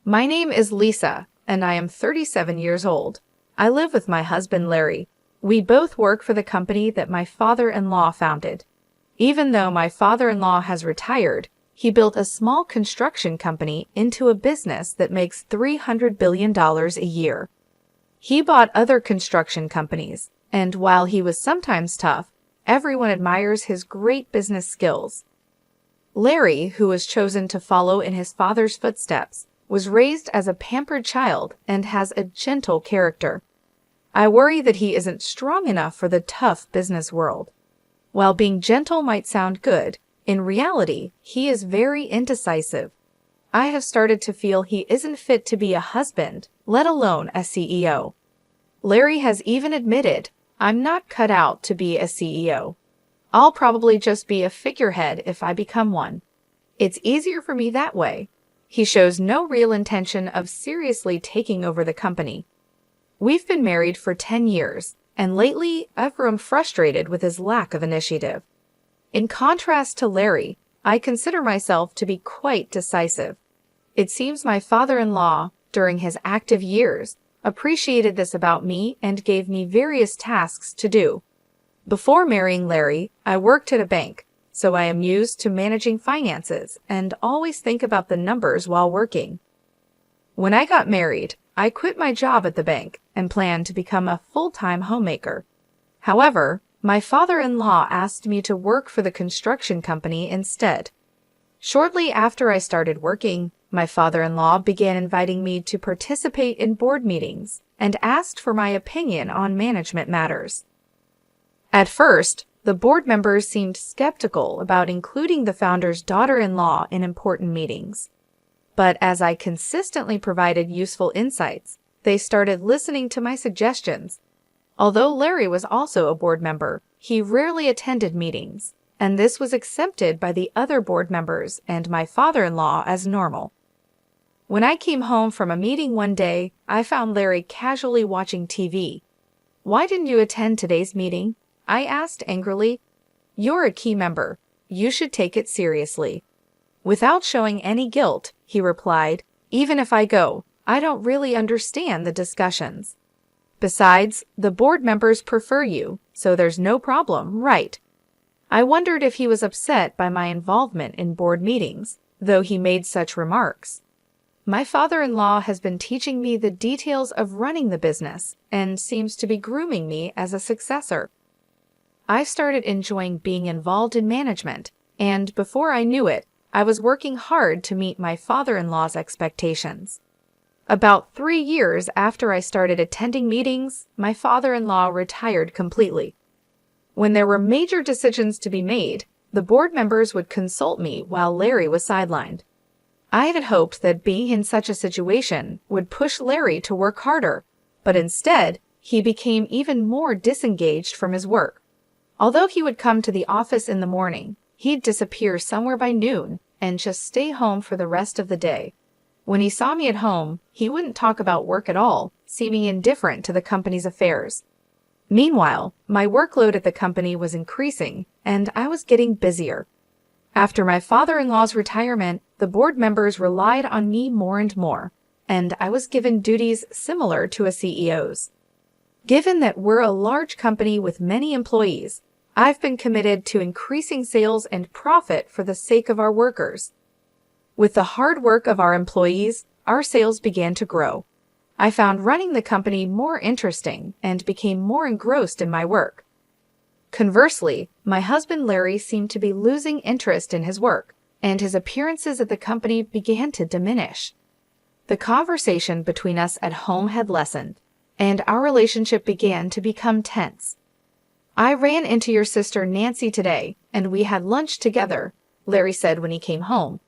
My name is Lisa, and I am 37 years old. I live with my husband Larry. We both work for the company that my father-in-law founded. Even though my father-in-law has retired, he built a small construction company into a business that makes $300 billion a year. He bought other construction companies, and while he was sometimes tough, everyone admires his great business skills. Larry, who was chosen to follow in his father's footsteps, was raised as a pampered child and has a gentle character. I worry that he isn't strong enough for the tough business world. While being gentle might sound good, in reality, he is very indecisive. I have started to feel he isn't fit to be a husband, let alone a CEO. Larry has even admitted, "I'm not cut out to be a CEO. I'll probably just be a figurehead if I become one. It's easier for me that way." He shows no real intention of seriously taking over the company. We've been married for 10 years, and lately I've grown frustrated with his lack of initiative. In contrast to Larry, I consider myself to be quite decisive. It seems my father-in-law, during his active years, appreciated this about me and gave me various tasks to do. Before marrying Larry, I worked at a bank, so I am used to managing finances and always think about the numbers while working. When I got married, I quit my job at the bank and planned to become a full-time homemaker. However, my father-in-law asked me to work for the construction company instead. Shortly after I started working, my father-in-law began inviting me to participate in board meetings and asked for my opinion on management matters. At first, the board members seemed skeptical about including the founder's daughter-in-law in important meetings. But as I consistently provided useful insights, they started listening to my suggestions. Although Larry was also a board member, he rarely attended meetings, and this was accepted by the other board members and my father-in-law as normal. When I came home from a meeting one day, I found Larry casually watching TV. "Why didn't you attend today's meeting?" I asked angrily. "You're a key member. You should take it seriously." Without showing any guilt, he replied, "Even if I go, I don't really understand the discussions. Besides, the board members prefer you, so there's no problem, right?" I wondered if he was upset by my involvement in board meetings, though he made such remarks. My father-in-law has been teaching me the details of running the business and seems to be grooming me as a successor. I started enjoying being involved in management, and before I knew it, I was working hard to meet my father-in-law's expectations. About 3 years after I started attending meetings, my father-in-law retired completely. When there were major decisions to be made, the board members would consult me while Larry was sidelined. I had hoped that being in such a situation would push Larry to work harder, but instead, he became even more disengaged from his work. Although he would come to the office in the morning, he'd disappear somewhere by noon and just stay home for the rest of the day. When he saw me at home, he wouldn't talk about work at all, seeming indifferent to the company's affairs. Meanwhile, my workload at the company was increasing, and I was getting busier. After my father-in-law's retirement, the board members relied on me more and more, and I was given duties similar to a CEO's. Given that we're a large company with many employees, I've been committed to increasing sales and profit for the sake of our workers. With the hard work of our employees, our sales began to grow. I found running the company more interesting and became more engrossed in my work. Conversely, my husband Larry seemed to be losing interest in his work, and his appearances at the company began to diminish. The conversation between us at home had lessened, and our relationship began to become tense. "I ran into your sister Nancy today, and we had lunch together," Larry said when he came home.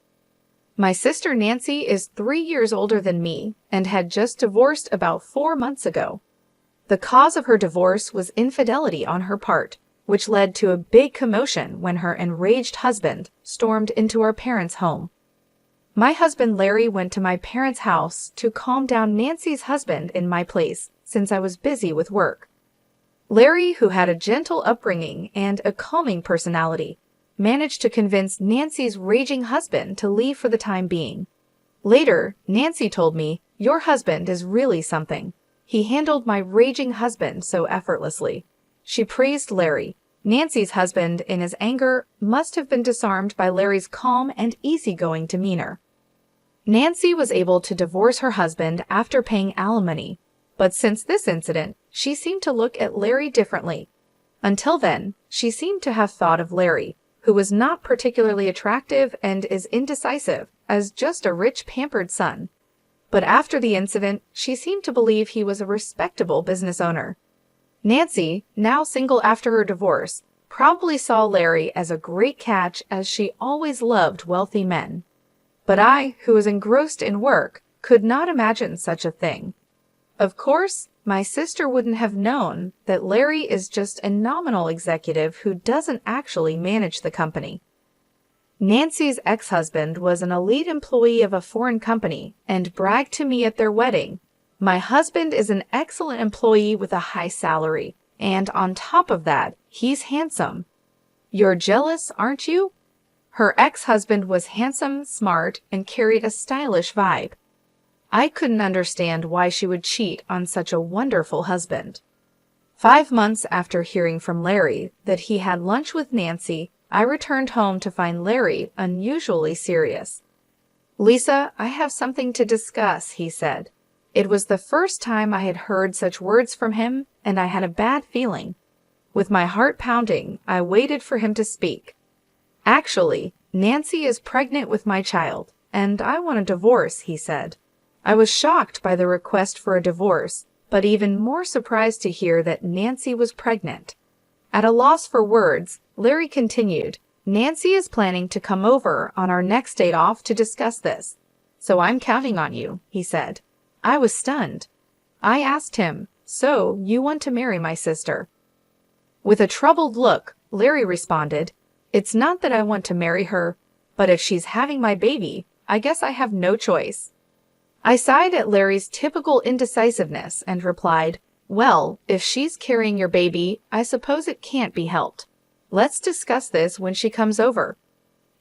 My sister Nancy is 3 years older than me and had just divorced about 4 months ago. The cause of her divorce was infidelity on her part, which led to a big commotion when her enraged husband stormed into our parents' home. My husband Larry went to my parents' house to calm down Nancy's husband in my place since I was busy with work. Larry, who had a gentle upbringing and a calming personality, managed to convince Nancy's raging husband to leave for the time being. Later, Nancy told me, "Your husband is really something. He handled my raging husband so effortlessly." She praised Larry. Nancy's husband, in his anger, must have been disarmed by Larry's calm and easygoing demeanor. Nancy was able to divorce her husband after paying alimony, but since this incident, she seemed to look at Larry differently. Until then, she seemed to have thought of Larry, who was not particularly attractive and is indecisive, as just a rich, pampered son. But after the incident, she seemed to believe he was a respectable business owner. Nancy, now single after her divorce, probably saw Larry as a great catch, as she always loved wealthy men. But I, who was engrossed in work, could not imagine such a thing. Of course, my sister wouldn't have known that Larry is just a nominal executive who doesn't actually manage the company. Nancy's ex-husband was an elite employee of a foreign company and bragged to me at their wedding, "My husband is an excellent employee with a high salary, and on top of that, he's handsome. You're jealous, aren't you?" Her ex-husband was handsome, smart, and carried a stylish vibe. I couldn't understand why she would cheat on such a wonderful husband. 5 months after hearing from Larry that he had lunch with Nancy, I returned home to find Larry unusually serious. "Lisa, I have something to discuss," he said. It was the first time I had heard such words from him, and I had a bad feeling. With my heart pounding, I waited for him to speak. "Actually, Nancy is pregnant with my child, and I want a divorce," he said. I was shocked by the request for a divorce, but even more surprised to hear that Nancy was pregnant. At a loss for words, Larry continued, "Nancy is planning to come over on our next date off to discuss this. So I'm counting on you," he said. I was stunned. I asked him, "So you want to marry my sister?" With a troubled look, Larry responded, "It's not that I want to marry her, but if she's having my baby, I guess I have no choice." I sighed at Larry's typical indecisiveness and replied, "Well, if she's carrying your baby, I suppose it can't be helped. Let's discuss this when she comes over."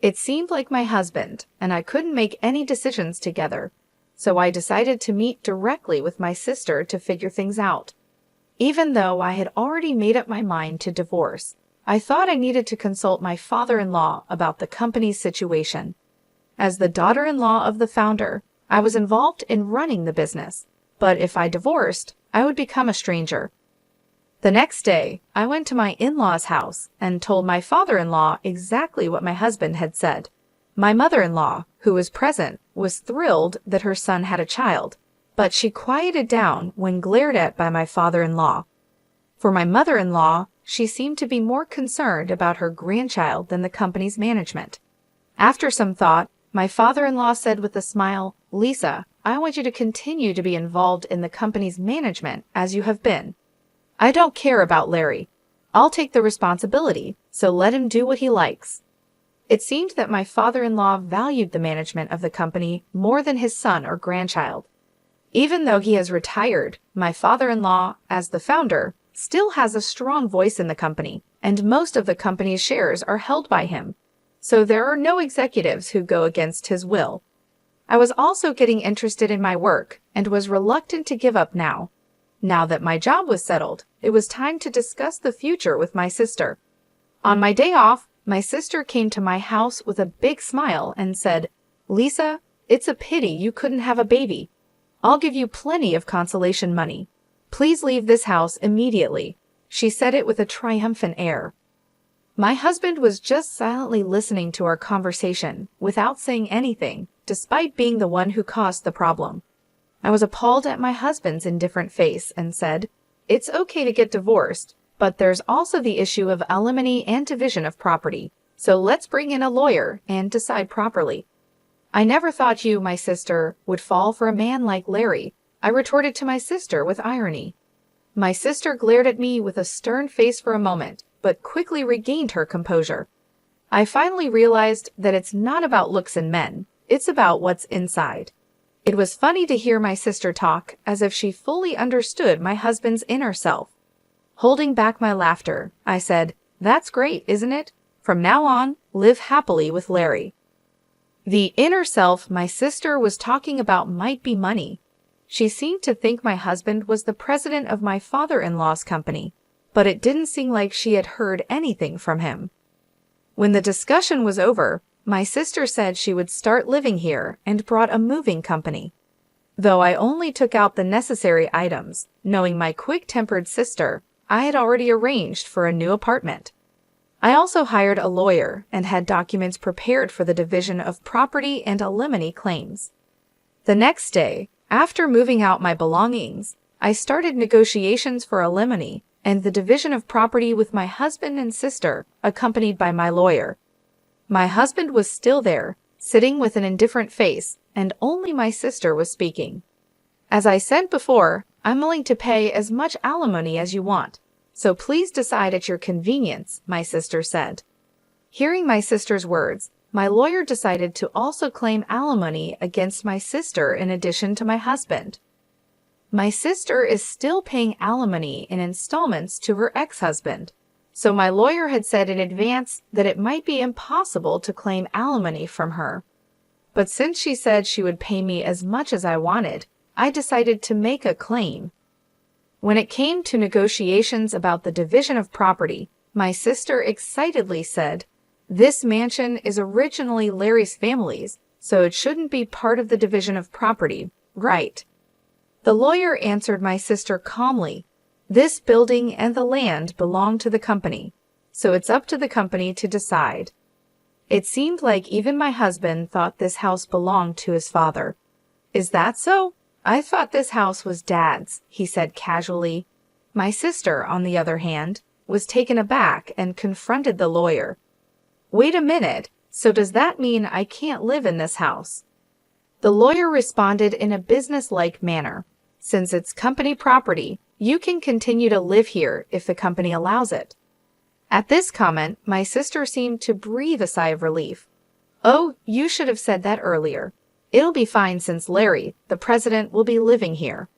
It seemed like my husband, and I couldn't make any decisions together, so I decided to meet directly with my sister to figure things out. Even though I had already made up my mind to divorce, I thought I needed to consult my father-in-law about the company's situation. As the daughter-in-law of the founder, I was involved in running the business, but if I divorced, I would become a stranger. The next day, I went to my in-law's house and told my father-in-law exactly what my husband had said. My mother-in-law, who was present, was thrilled that her son had a child, but she quieted down when glared at by my father-in-law. For my mother-in-law, she seemed to be more concerned about her grandchild than the company's management. After some thought, my father-in-law said with a smile, "Lisa, I want you to continue to be involved in the company's management as you have been. I don't care about Larry. I'll take the responsibility, so let him do what he likes." It seemed that my father-in-law valued the management of the company more than his son or grandchild. Even though he has retired, my father-in-law, as the founder, still has a strong voice in the company, and most of the company's shares are held by him. So there are no executives who go against his will. I was also getting interested in my work and was reluctant to give up now. Now that my job was settled, it was time to discuss the future with my sister. On my day off, my sister came to my house with a big smile and said, "Lisa, it's a pity you couldn't have a baby. I'll give you plenty of consolation money. Please leave this house immediately." She said it with a triumphant air. My husband was just silently listening to our conversation without saying anything, despite being the one who caused the problem. I was appalled at my husband's indifferent face and said, "It's okay to get divorced, but there's also the issue of alimony and division of property, so let's bring in a lawyer and decide properly." "I never thought you, my sister, would fall for a man like Larry," I retorted to my sister with irony. My sister glared at me with a stern face for a moment, but quickly regained her composure. I finally realized that it's not about looks in men, it's about what's inside. It was funny to hear my sister talk as if she fully understood my husband's inner self. Holding back my laughter, I said, "That's great, isn't it? From now on, live happily with Larry." The inner self my sister was talking about might be money. She seemed to think my husband was the president of my father-in-law's company, but it didn't seem like she had heard anything from him. When the discussion was over, my sister said she would start living here and brought a moving company. Though I only took out the necessary items, knowing my quick-tempered sister, I had already arranged for a new apartment. I also hired a lawyer and had documents prepared for the division of property and alimony claims. The next day, after moving out my belongings, I started negotiations for alimony and the division of property with my husband and sister, accompanied by my lawyer. My husband was still there, sitting with an indifferent face, and only my sister was speaking. As I said before, I'm willing to pay as much alimony as you want, so please decide at your convenience, my sister said. Hearing my sister's words, my lawyer decided to also claim alimony against my sister in addition to my husband. My sister is still paying alimony in installments to her ex-husband, so my lawyer had said in advance that it might be impossible to claim alimony from her. But since she said she would pay me as much as I wanted, I decided to make a claim. When it came to negotiations about the division of property, my sister excitedly said, "This mansion is originally Larry's family's, so it shouldn't be part of the division of property, right?" The lawyer answered my sister calmly, "This building and the land belong to the company, so it's up to the company to decide." It seemed like even my husband thought this house belonged to his father. "Is that so? I thought this house was Dad's," he said casually. My sister, on the other hand, was taken aback and confronted the lawyer. "Wait a minute, so does that mean I can't live in this house?" The lawyer responded in a business-like manner. "Since it's company property, you can continue to live here if the company allows it." At this comment, my sister seemed to breathe a sigh of relief. "Oh, you should have said that earlier. It'll be fine since Larry, the president, will be living here."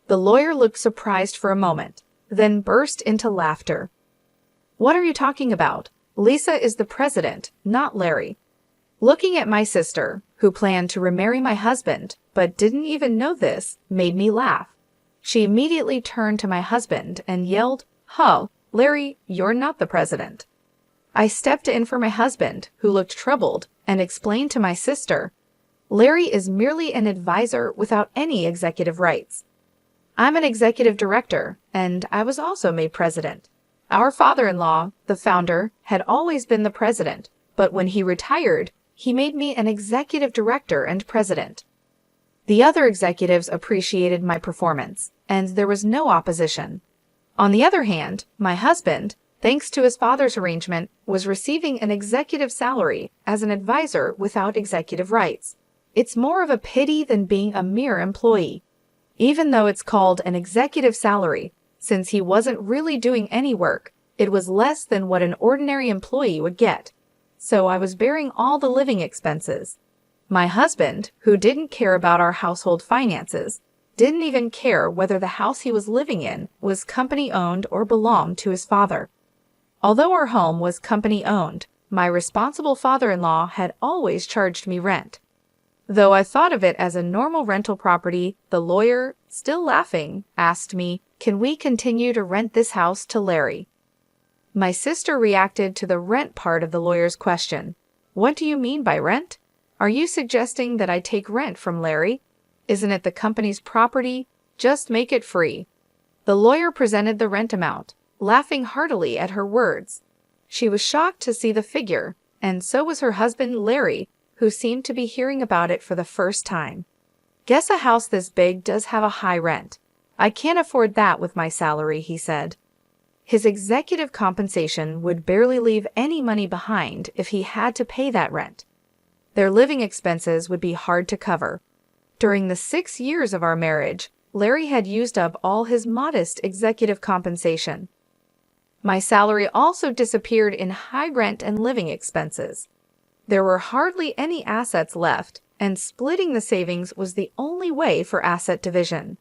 The lawyer looked surprised for a moment, then burst into laughter. "What are you talking about? Lisa is the president, not Larry." Looking at my sister, who planned to remarry my husband, but didn't even know this, made me laugh. She immediately turned to my husband and yelled, "Huh, Larry, you're not the president." I stepped in for my husband, who looked troubled, and explained to my sister, "Larry is merely an advisor without any executive rights. I'm an executive director, and I was also made president. Our father-in-law, the founder, had always been the president, but when he retired, he made me an executive director and president." The other executives appreciated my performance, and there was no opposition. On the other hand, my husband, thanks to his father's arrangement, was receiving an executive salary as an advisor without executive rights. It's more of a pity than being a mere employee. Even though it's called an executive salary, since he wasn't really doing any work, it was less than what an ordinary employee would get. So I was bearing all the living expenses. My husband, who didn't care about our household finances, didn't even care whether the house he was living in was company-owned or belonged to his father. Although our home was company-owned, my responsible father-in-law had always charged me rent. Though I thought of it as a normal rental property, the lawyer, still laughing, asked me, "Can we continue to rent this house to Larry?" My sister reacted to the rent part of the lawyer's question. "What do you mean by rent? Are you suggesting that I take rent from Larry? Isn't it the company's property? Just make it free." The lawyer presented the rent amount, laughing heartily at her words. She was shocked to see the figure, and so was her husband, Larry, who seemed to be hearing about it for the first time. "Guess a house this big does have a high rent. I can't afford that with my salary," he said. His executive compensation would barely leave any money behind if he had to pay that rent. Their living expenses would be hard to cover. During the 6 years of our marriage, Larry had used up all his modest executive compensation. My salary also disappeared in high rent and living expenses. There were hardly any assets left, and splitting the savings was the only way for asset division.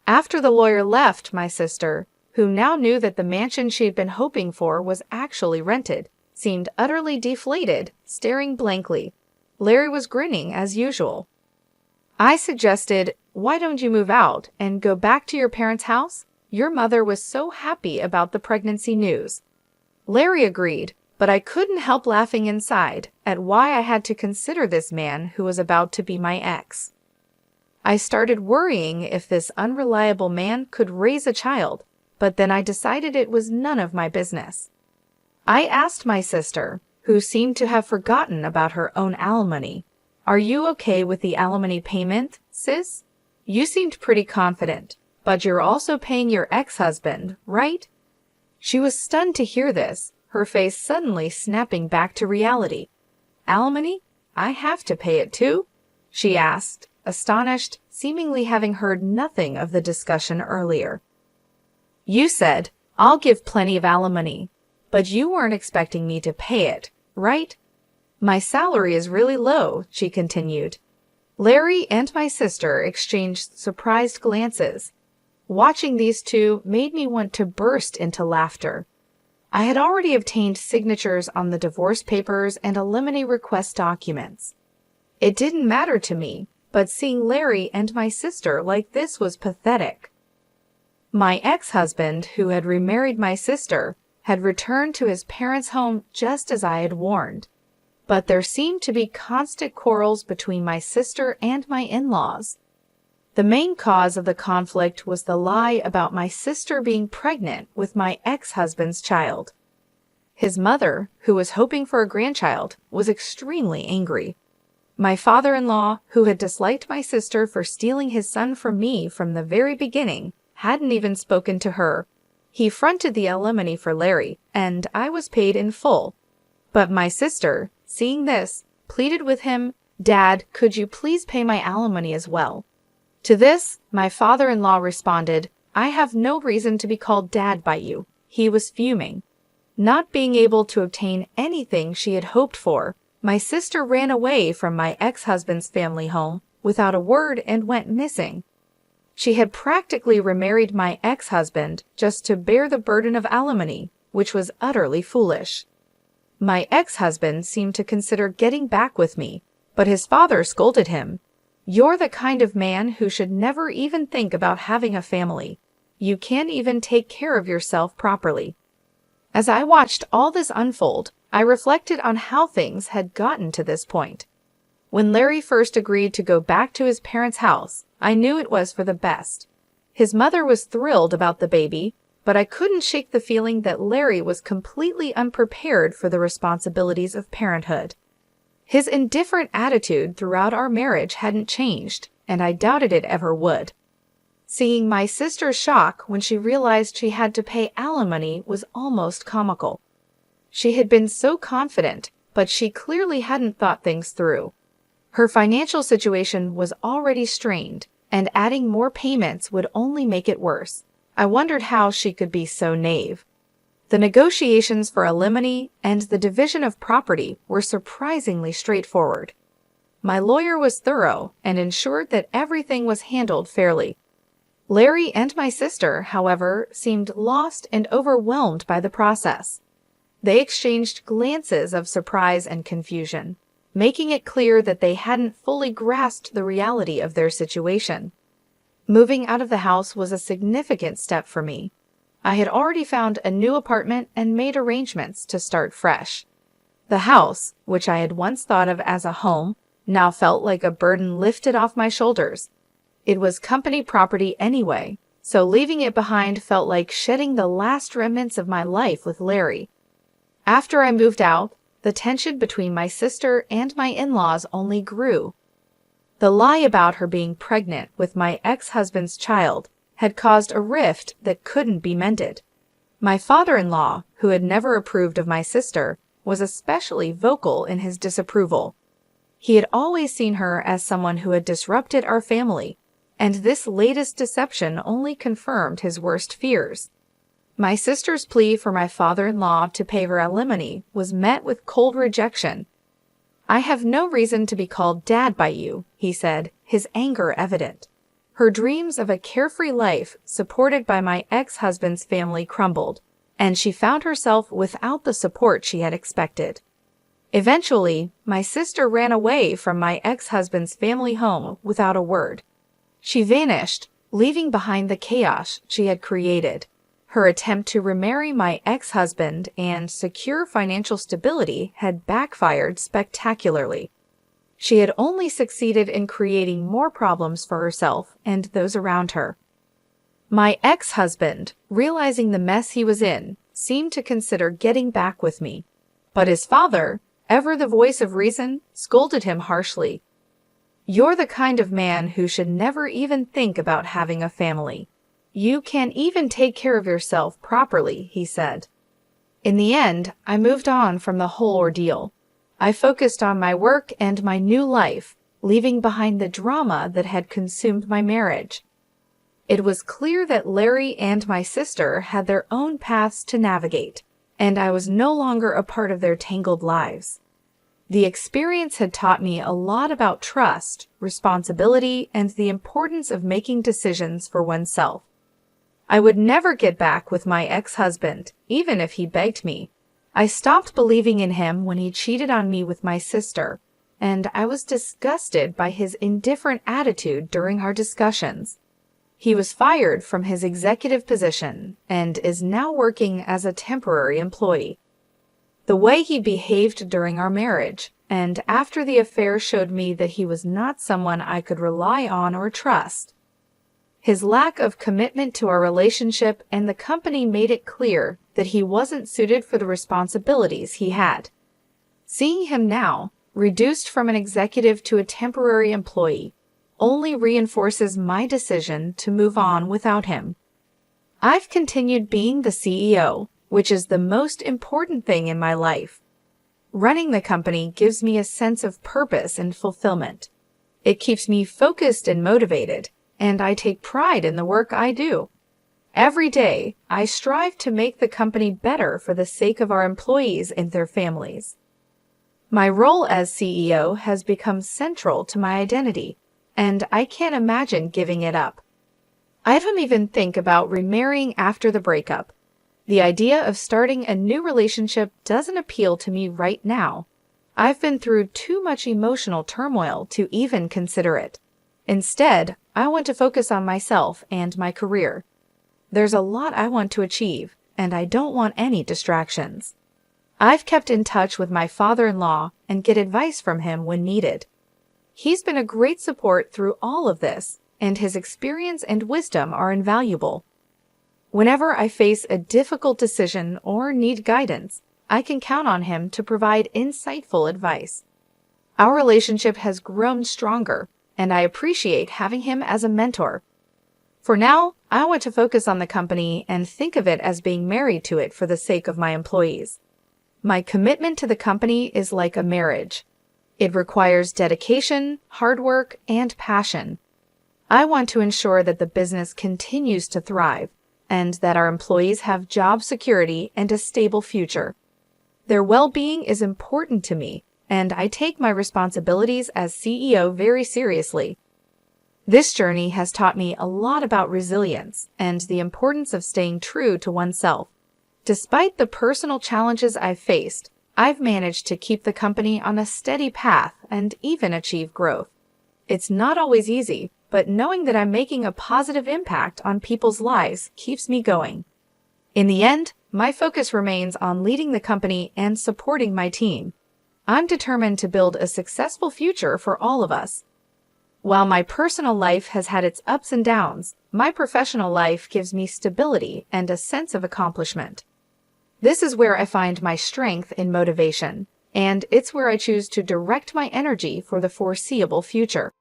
After the lawyer left, my sister, who now knew that the mansion she'd been hoping for was actually rented, seemed utterly deflated, staring blankly. Larry was grinning as usual. I suggested, "Why don't you move out and go back to your parents' house? Your mother was so happy about the pregnancy news." Larry agreed, but I couldn't help laughing inside at why I had to consider this man who was about to be my ex. I started worrying if this unreliable man could raise a child, but then I decided it was none of my business. I asked my sister, who seemed to have forgotten about her own alimony, "Are you okay with the alimony payment, sis? You seemed pretty confident, but you're also paying your ex-husband, right?" She was stunned to hear this, her face suddenly snapping back to reality. "Alimony? I have to pay it too?" she asked, astonished, seemingly having heard nothing of the discussion earlier. "You said, 'I'll give plenty of alimony,' but you weren't expecting me to pay it, right?" "My salary is really low," she continued. Larry and my sister exchanged surprised glances. Watching these two made me want to burst into laughter. I had already obtained signatures on the divorce papers and alimony request documents. It didn't matter to me, but seeing Larry and my sister like this was pathetic. My ex-husband, who had remarried my sister, had returned to his parents' home just as I had warned. But there seemed to be constant quarrels between my sister and my in-laws. The main cause of the conflict was the lie about my sister being pregnant with my ex-husband's child. His mother, who was hoping for a grandchild, was extremely angry. My father-in-law, who had disliked my sister for stealing his son from me from the very beginning, hadn't even spoken to her. He fronted the alimony for Larry, and I was paid in full. But my sister, seeing this, pleaded with him, "Dad, could you please pay my alimony as well?" To this, my father-in-law responded, "I have no reason to be called Dad by you." He was fuming. Not being able to obtain anything she had hoped for, my sister ran away from my ex-husband's family home without a word and went missing. She had practically remarried my ex-husband just to bear the burden of alimony, which was utterly foolish. My ex-husband seemed to consider getting back with me, but his father scolded him. "You're the kind of man who should never even think about having a family. You can't even take care of yourself properly." As I watched all this unfold, I reflected on how things had gotten to this point. When Larry first agreed to go back to his parents' house, I knew it was for the best. His mother was thrilled about the baby, but I couldn't shake the feeling that Larry was completely unprepared for the responsibilities of parenthood. His indifferent attitude throughout our marriage hadn't changed, and I doubted it ever would. Seeing my sister's shock when she realized she had to pay alimony was almost comical. She had been so confident, but she clearly hadn't thought things through. Her financial situation was already strained, and adding more payments would only make it worse. I wondered how she could be so naive. The negotiations for alimony and the division of property were surprisingly straightforward. My lawyer was thorough and ensured that everything was handled fairly. Larry and my sister, however, seemed lost and overwhelmed by the process. They exchanged glances of surprise and confusion, making it clear that they hadn't fully grasped the reality of their situation. Moving out of the house was a significant step for me. I had already found a new apartment and made arrangements to start fresh. The house, which I had once thought of as a home, now felt like a burden lifted off my shoulders. It was company property anyway, so leaving it behind felt like shedding the last remnants of my life with Larry. After I moved out, the tension between my sister and my in-laws only grew. The lie about her being pregnant with my ex-husband's child had caused a rift that couldn't be mended. My father-in-law, who had never approved of my sister, was especially vocal in his disapproval. He had always seen her as someone who had disrupted our family, and this latest deception only confirmed his worst fears. My sister's plea for my father-in-law to pay her alimony was met with cold rejection. "I have no reason to be called Dad by you," he said, his anger evident. Her dreams of a carefree life supported by my ex-husband's family crumbled, and she found herself without the support she had expected. Eventually, my sister ran away from my ex-husband's family home without a word. She vanished, leaving behind the chaos she had created. Her attempt to remarry my ex-husband and secure financial stability had backfired spectacularly. She had only succeeded in creating more problems for herself and those around her. My ex-husband, realizing the mess he was in, seemed to consider getting back with me. But his father, ever the voice of reason, scolded him harshly. "You're the kind of man who should never even think about having a family. You can't even take care of yourself properly," he said. In the end, I moved on from the whole ordeal. I focused on my work and my new life, leaving behind the drama that had consumed my marriage. It was clear that Larry and my sister had their own paths to navigate, and I was no longer a part of their tangled lives. The experience had taught me a lot about trust, responsibility, and the importance of making decisions for oneself. I would never get back with my ex-husband, even if he begged me. I stopped believing in him when he cheated on me with my sister, and I was disgusted by his indifferent attitude during our discussions. He was fired from his executive position and is now working as a temporary employee. The way he behaved during our marriage and after the affair showed me that he was not someone I could rely on or trust. His lack of commitment to our relationship and the company made it clear that he wasn't suited for the responsibilities he had. Seeing him now, reduced from an executive to a temporary employee, only reinforces my decision to move on without him. I've continued being the CEO, which is the most important thing in my life. Running the company gives me a sense of purpose and fulfillment. It keeps me focused and motivated, and I take pride in the work I do. Every day, I strive to make the company better for the sake of our employees and their families. My role as CEO has become central to my identity, and I can't imagine giving it up. I don't even think about remarrying after the breakup. The idea of starting a new relationship doesn't appeal to me right now. I've been through too much emotional turmoil to even consider it. Instead, I want to focus on myself and my career. There's a lot I want to achieve, and I don't want any distractions. I've kept in touch with my father-in-law and get advice from him when needed. He's been a great support through all of this, and his experience and wisdom are invaluable. Whenever I face a difficult decision or need guidance, I can count on him to provide insightful advice. Our relationship has grown stronger, and I appreciate having him as a mentor. For now, I want to focus on the company and think of it as being married to it for the sake of my employees. My commitment to the company is like a marriage. It requires dedication, hard work, and passion. I want to ensure that the business continues to thrive and that our employees have job security and a stable future. Their well-being is important to me, and I take my responsibilities as CEO very seriously. This journey has taught me a lot about resilience and the importance of staying true to oneself. Despite the personal challenges I've faced, I've managed to keep the company on a steady path and even achieve growth. It's not always easy, but knowing that I'm making a positive impact on people's lives keeps me going. In the end, my focus remains on leading the company and supporting my team. I'm determined to build a successful future for all of us. While my personal life has had its ups and downs, my professional life gives me stability and a sense of accomplishment. This is where I find my strength and motivation, and it's where I choose to direct my energy for the foreseeable future.